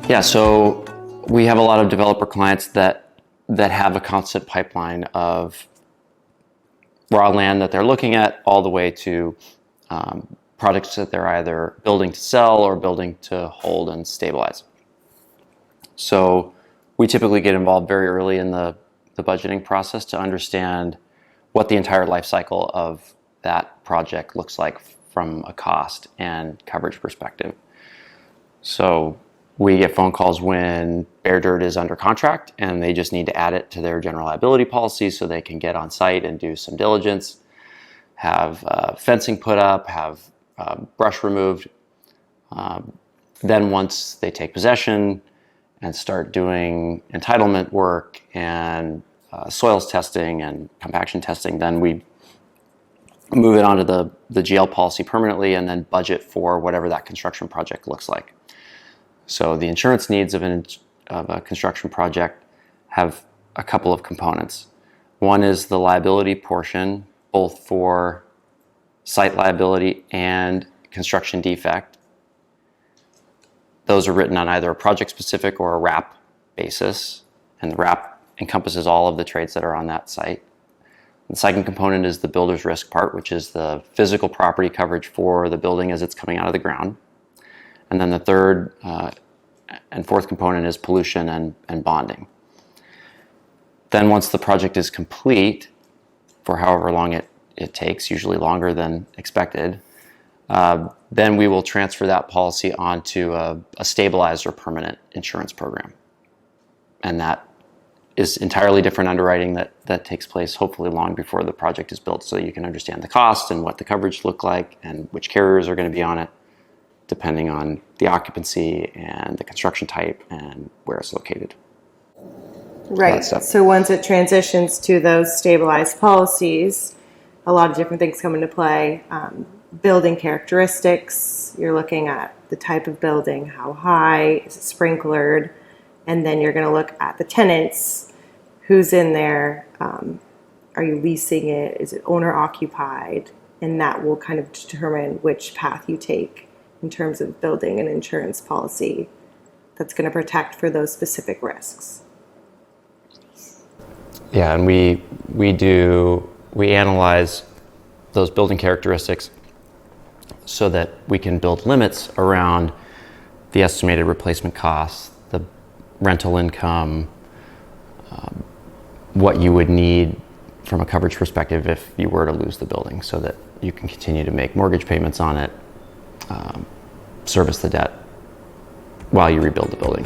Yeah, so we have a lot of developer clients that have a constant pipeline of raw land that they're looking at, all the way to projects that they're either building to sell or building to hold and stabilize. So we typically get involved very early in the budgeting process to understand what the entire life cycle of that project looks like from a cost and coverage perspective. So we get phone calls when Bear Dirt is under contract and they just need to add it to their general liability policy so they can get on site and do some diligence, have fencing put up, have brush removed. Then once they take possession and start doing entitlement work and soils testing and compaction testing, then we move it onto the GL policy permanently and then budget for whatever that construction project looks like. So the insurance needs of a construction project have a couple of components. One is the liability portion, both for site liability and construction defect. Those are written on either a project-specific or a WRAP basis, and the WRAP encompasses all of the trades that are on that site. The second component is the builder's risk part, which is the physical property coverage for the building as it's coming out of the ground. And then the third and fourth component is pollution and bonding. Then once the project is complete, for however long it takes, usually longer than expected, then we will transfer that policy onto a stabilized or permanent insurance program. And that is entirely different underwriting that takes place hopefully long before the project is built, so you can understand the cost and what the coverage look like and which carriers are going to be on it, depending on the occupancy and the construction type and where it's located. Right. So once it transitions to those stabilized policies, a lot of different things come into play. Building characteristics, you're looking at the type of building, how high, is it sprinklered, and then you're going to look at the tenants, who's in there, are you leasing it, is it owner occupied, and that will kind of determine which path you take in terms of building an insurance policy that's going to protect for those specific risks. Yeah, and we analyze those building characteristics so that we can build limits around the estimated replacement costs, the rental income, what you would need from a coverage perspective if you were to lose the building, so that you can continue to make mortgage payments on it, service the debt while you rebuild the building.